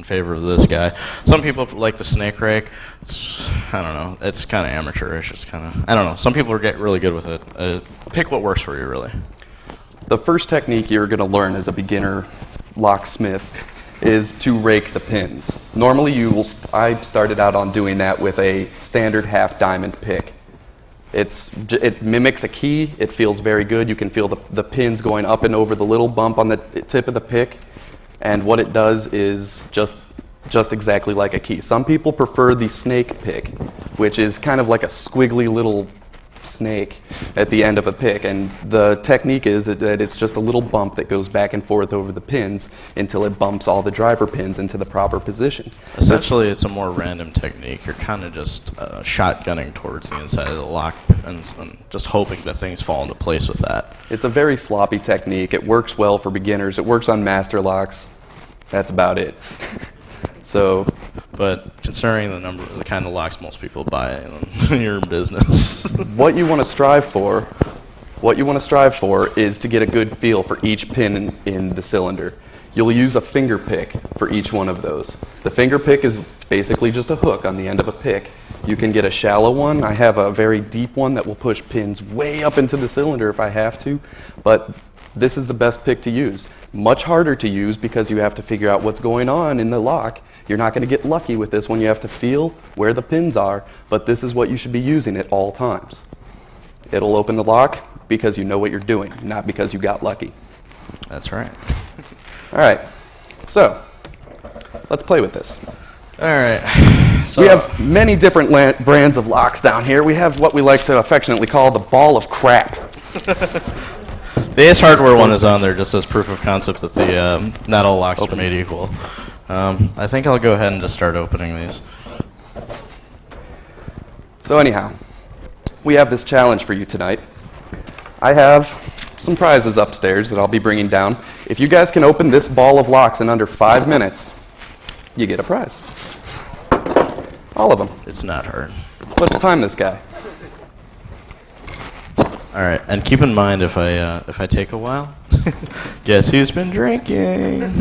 favor of this guy. Some people like the snake rake. I don't know. It's kind of amateurish. It's kind of, I don't know. Some people get really good with it. Pick what works for you, really. The first technique you're going to learn as a beginner locksmith is to rake the pins. Normally I started out on doing that with a standard half diamond pick. It mimics a key. It feels very good. You can feel the pins going up and over the little bump on the tip of the pick. And what it does is just exactly like a key. Some people prefer the snake pick, which is kind of like a squiggly little snake at the end of a pick, and the technique is that it's just a little bump that goes back and forth over the pins until it bumps all the driver pins into the proper position. Essentially, it's a more random technique. You're kind of just shotgunning towards the inside of the lock and just hoping that things fall into place with that. It's a very sloppy technique. It works well for beginners. It works on master locks. That's about it. But considering the kind of locks most people buy in your business. What you want to strive for is to get a good feel for each pin in the cylinder. You'll use a finger pick for each one of those. The finger pick is basically just a hook on the end of a pick. You can get a shallow one. I have a very deep one that will push pins way up into the cylinder if I have to, but this is the best pick to use. Much harder to use because you have to figure out what's going on in the lock. You're not going to get lucky with this one. You have to feel where the pins are, but this is what you should be using at all times. It'll open the lock because you know what you're doing, not because you got lucky. That's right. All right, so let's play with this. All right. So we have many different brands of locks down here. We have what we like to affectionately call the ball of crap. The Ace Hardware one is on there just as proof of concept that the not all locks are made equal. I think I'll go ahead and just start opening these. So anyhow, we have this challenge for you tonight. I have some prizes upstairs that I'll be bringing down. If you guys can open this ball of locks in under 5 minutes, you get a prize. All of them. It's not hard. Let's time this guy. All right, and keep in mind if I take a while, guess who's been drinking?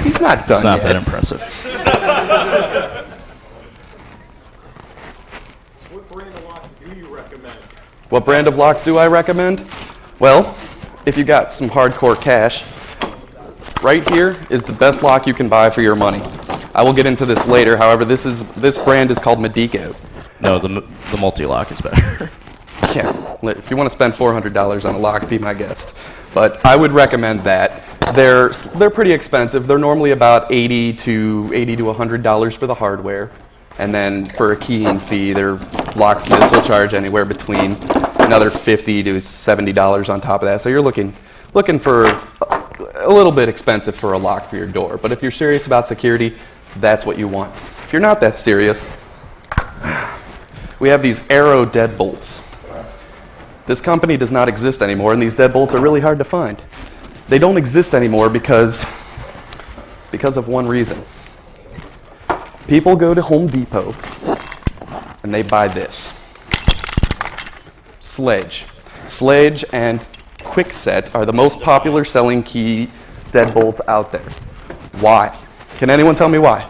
He's not done It's not yet. that impressive. What brand of locks do you recommend? What brand of locks do I recommend? Well, if you got some hardcore cash, right here is the best lock you can buy for your money. I will get into this later. However, this brand is called Medico. No, the multi-lock is better. Yeah, if you want to spend $400 on a lock, be my guest. But I would recommend that. They're pretty expensive. They're normally about $80 to $100 for the hardware, and then for a keying fee, their locksmiths will charge anywhere between another $50 to $70 on top of that. So you're looking for a little bit expensive for a lock for your door. But if you're serious about security, that's what you want. If you're not that serious, we have these Arrow deadbolts. This company does not exist anymore, and these deadbolts are really hard to find. They don't exist anymore because of one reason. People go to Home Depot and they buy this. Sledge. Sledge and Kwikset are the most popular selling key deadbolts out there. Why? Can anyone tell me why?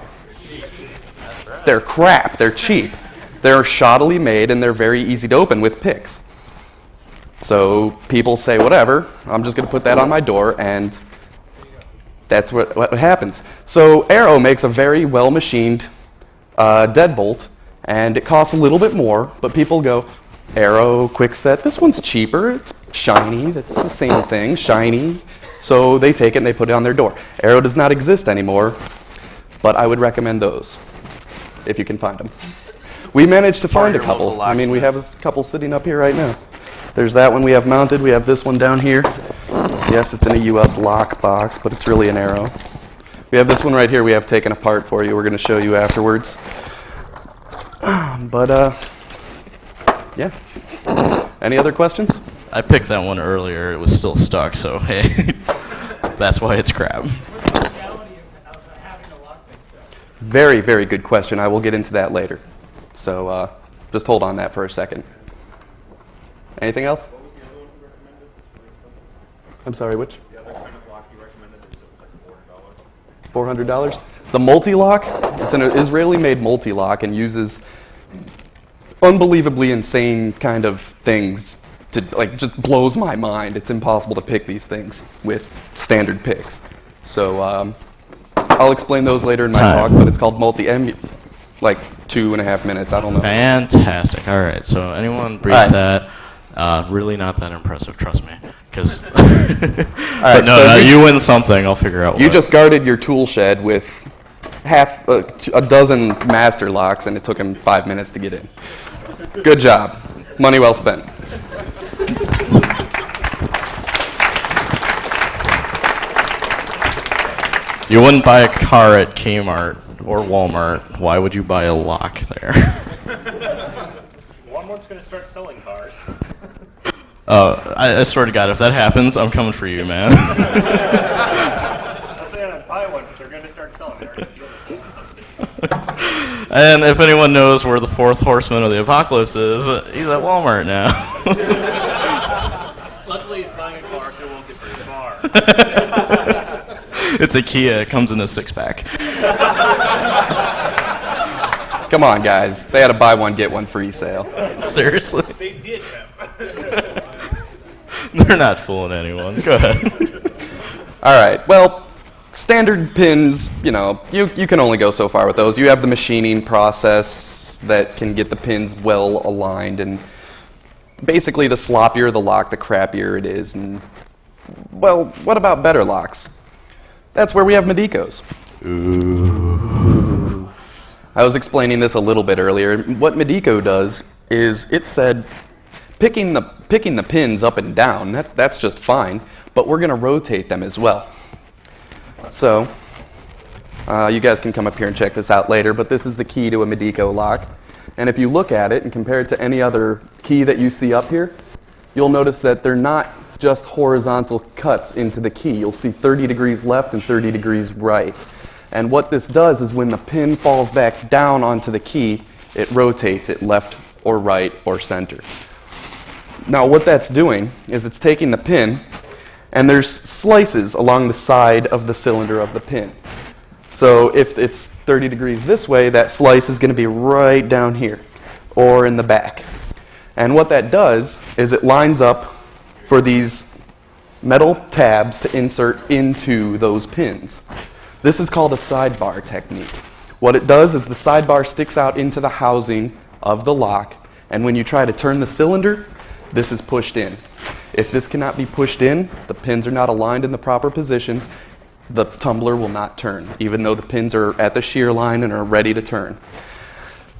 They're crap. They're cheap. They're shoddily made and they're very easy to open with picks. So people say, whatever, I'm just going to put that on my door, and that's what happens. So Arrow makes a very well-machined deadbolt, and it costs a little bit more, but people go, Arrow, Kwikset, this one's cheaper, it's shiny, that's the same thing, shiny. So they take it and they put it on their door. Arrow does not exist anymore, but I would recommend those, if you can find them. We managed to find a couple. I mean, we have a couple sitting up here right now. There's that one we have mounted. We have this one down here. Yes, it's in a US lock box, but it's really an Arrow. We have this one right here we have taken apart for you. We're going to show you afterwards. Yeah. Any other questions? I picked that one earlier. It was still stuck, so hey, that's why it's crap. Very, very good question. I will get into that later. So just hold on that for a second. Anything else? I'm sorry, which? The other kind of lock you recommended is just like $400. The multi-lock, it's an Israeli-made multi-lock and uses unbelievably insane kind of things to, like, just blows my mind. It's impossible to pick these things with standard picks. So I'll explain those later in my Time. talk, but it's called multi-M, like 2.5 minutes, I don't know. Fantastic. All right. So anyone breathes All right. that, really not that impressive. Trust me. Because right, no, so no, you- you win something. I'll figure out. You what. just guarded your tool shed with a dozen master locks, and it took him 5 minutes to get in. Good job. Money well spent. You wouldn't buy a car at Kmart or Walmart. Why would you buy a lock there? Walmart's going to start selling cars. I swear to God, if that happens, I'm coming for you, man. I'm saying I'd buy one, but they're going to start selling. They're already doing it in some states. And if anyone knows where the fourth horseman of the apocalypse is, he's at Walmart now. Luckily, he's buying a car, so it won't get very far. It's a Kia. It comes in a 6-pack. Come on, guys. They had a buy one, get one free sale. Seriously. They did have. They're not fooling anyone. Go ahead. All right. Well, standard pins, you know, you can only go so far with those. You have the machining process that can get the pins well aligned, and basically the sloppier the lock, the crappier it is. And, well, what about better locks? That's where we have Medicos. Ooh. I was explaining this a little bit earlier. What Medico does is it said picking the pins up and down, that's just fine, but we're going to rotate them as well. So you guys can come up here and check this out later, but this is the key to a Medico lock. And if you look at it and compare it to any other key that you see up here, you'll notice that they're not just horizontal cuts into the key. You'll see 30 degrees left and 30 degrees right. And what this does is when the pin falls back down onto the key, it rotates it left or right or center. Now what that's doing is it's taking the pin, and there's slices along the side of the cylinder of the pin. So if it's 30 degrees this way, that slice is going to be right down here or in the back. And what that does is it lines up for these metal tabs to insert into those pins. This is called a sidebar technique. What it does is the sidebar sticks out into the housing of the lock, and when you try to turn the cylinder, this is pushed in. If this cannot be pushed in, the pins are not aligned in the proper position, the tumbler will not turn, even though the pins are at the shear line and are ready to turn.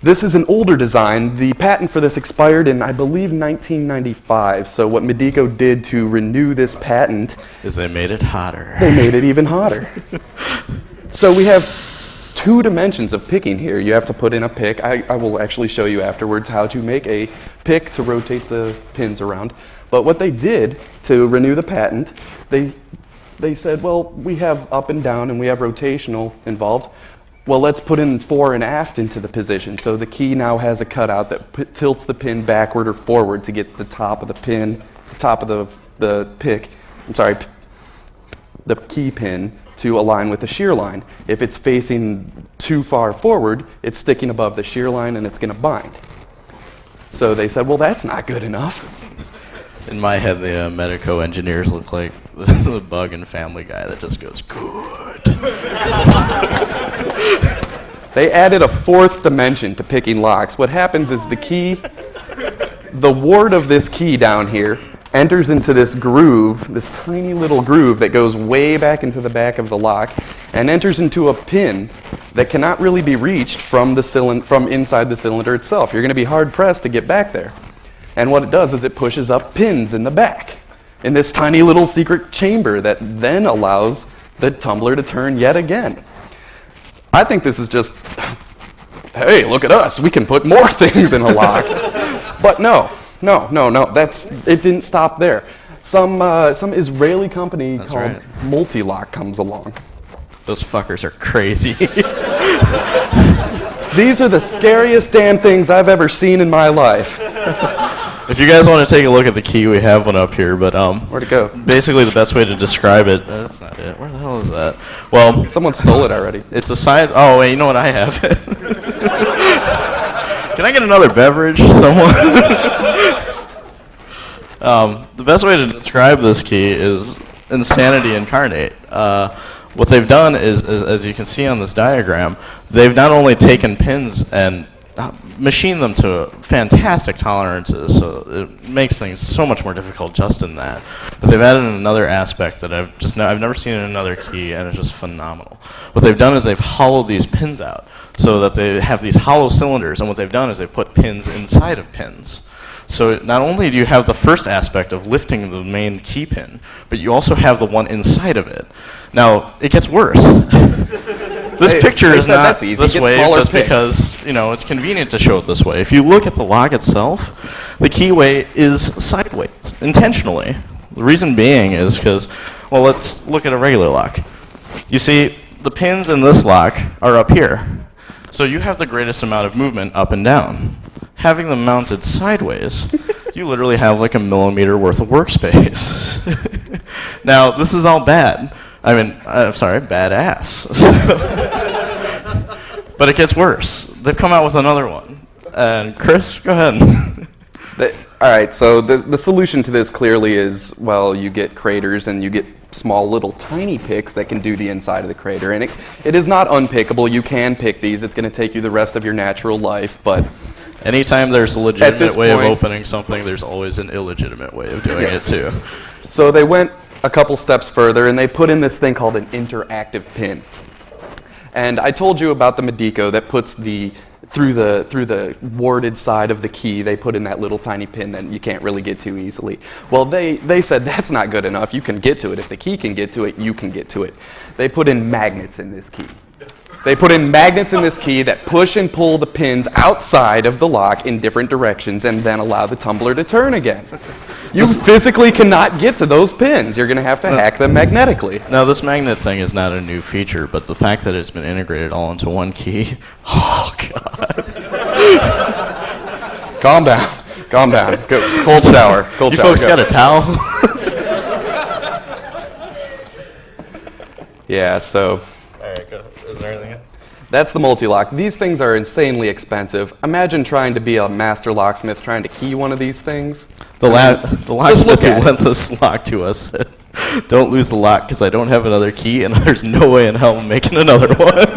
This is an older design. The patent for this expired in, I believe, 1995. So what Medico did to renew this patent, Is they made it hotter. they made it even hotter. So we have two dimensions of picking here. You have to put in a pick. I will actually show you afterwards how to make a pick to rotate the pins around. But what they did to renew the patent, they said, well, we have up and down and we have rotational involved. Well, let's put in fore and aft into the position. So the key now has a cutout that tilts the pin backward or forward to get the top of the pin, top of the pick, the key pin to align with the shear line. If it's facing too far forward, it's sticking above the shear line and it's going to bind. So they said, well, that's not good enough. In my head, the Medico engineers look like the Bug and Family Guy that just goes, good. They added a fourth dimension to picking locks. What happens is the key, the ward of this key down here, enters into this groove, this tiny little groove that goes way back into the back of the lock, and enters into a pin that cannot really be reached from inside the cylinder itself. You're going to be hard pressed to get back there. And what it does is it pushes up pins in the back in this tiny little secret chamber that then allows the tumbler to turn yet again. I think this is just, hey, look at us, we can put more things in a lock. But no, No. It didn't stop there. Some Israeli company That's called right. Multilock comes along. Those fuckers are crazy. These are the scariest damn things I've ever seen in my life. If you guys want to take a look at the key, we have one up here. But Where'd it go? basically, the best way to describe it. That's not it. Where the hell is that? Well, Someone stole it already. it's a side. Oh wait, you know what I have? Can I get another beverage? Someone. The best way to describe this key is insanity incarnate. What they've done is, as you can see on this diagram, they've not only taken pins and machined them to fantastic tolerances, so it makes things so much more difficult just in that. But they've added another aspect that I've never seen in another key, and it's just phenomenal. What they've done is they've hollowed these pins out so that they have these hollow cylinders, and what they've done is they've put pins inside of pins. So not only do you have the first aspect of lifting the main key pin, but you also have the one inside of it. Now, it gets worse. This picture is said not that's easy. this Get way smaller just picks. because, it's convenient to show it this way. If you look at the lock itself, the keyway is sideways, intentionally. The reason being is because, well, let's look at a regular lock. You see, the pins in this lock are up here. So you have the greatest amount of movement up and down. Having them mounted sideways, you literally have like a millimeter worth of workspace. Now, this is all bad. Badass. But it gets worse. They've come out with another one. And Chris, go ahead. All right, so the solution to this clearly is, well, you get craters and you get small little tiny picks that can do the inside of the crater. And it is not unpickable. You can pick these. It's going to take you the rest of your natural life, but Anytime there's a legitimate this way of point- opening something, there's always an illegitimate way of doing Yes. it too. so they went a couple steps further and they put in this thing called an interactive pin. And I told you about the Medico that puts through the warded side of the key, they put in that little tiny pin that you can't really get to easily. Well, they said that's not good enough. You can get to it. If the key can get to it, you can get to it. They put in magnets in this key. They put in magnets in this key that push and pull the pins outside of the lock in different directions and then allow the tumbler to turn again. You physically cannot get to those pins. You're going to have to hack them magnetically. Now, this magnet thing is not a new feature, but the fact that it's been integrated all into one key, oh god. Calm down. Calm down. Go, cold shower. Cold You shower. folks Go. got a towel? Yeah, so Alright, go. Is there anything? that's the multi-lock. These things are insanely expensive. Imagine trying to be a master locksmith trying to key one of these things. The just locksmith look who at it. lent this lock to us said, don't lose the lock because I don't have another key and there's no way in hell I'm making another one.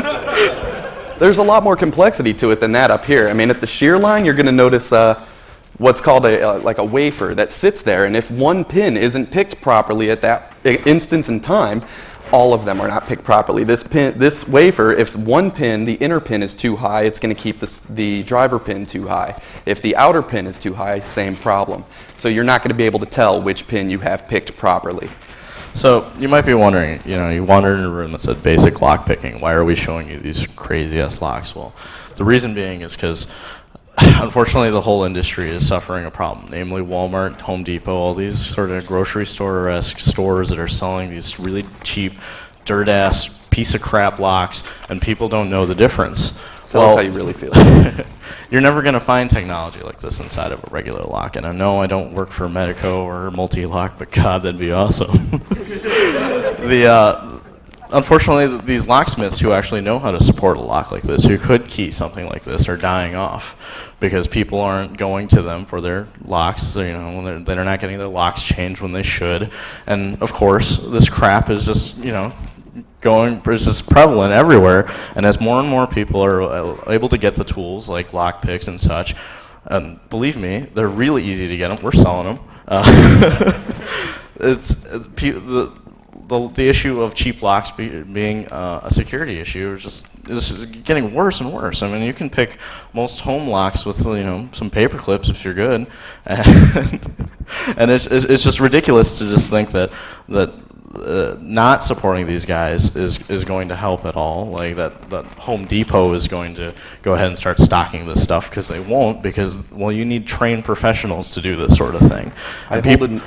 There's a lot more complexity to it than that up here. I mean, at the shear line, you're going to notice what's called like a wafer that sits there, and if one pin isn't picked properly at that instance in time, all of them are not picked properly. This wafer, if one pin, the inner pin is too high, it's going to keep the driver pin too high. If the outer pin is too high, same problem. So you're not going to be able to tell which pin you have picked properly. So you might be wondering, you wandered in a room that said basic lock picking. Why are we showing you these crazy ass locks? Well, the reason being is because unfortunately the whole industry is suffering a problem, namely Walmart, Home Depot, all these sort of grocery store-esque stores that are selling these really cheap, dirt-ass piece of crap locks, and people don't know the difference. Tell us how you really feel. You're never going to find technology like this inside of a regular lock. And I know I don't work for Medico or Multi-Lock, but God, that'd be awesome. Unfortunately, these locksmiths who actually know how to support a lock like this, who could key something like this, are dying off because people aren't going to them for their locks. They're not getting their locks changed when they should. And of course, this crap is just, is just prevalent everywhere, and as more and more people are able to get the tools like lock picks and such, believe me, they're really easy to get them. We're selling them. The issue of cheap locks being a security issue is getting worse and worse. I mean, you can pick most home locks with some paper clips if you're good, and it's just ridiculous to just think that not supporting these guys is going to help at all. Like that Home Depot is going to go ahead and start stocking this stuff because they won't, because, well, you need trained professionals to do this sort of thing. I And hold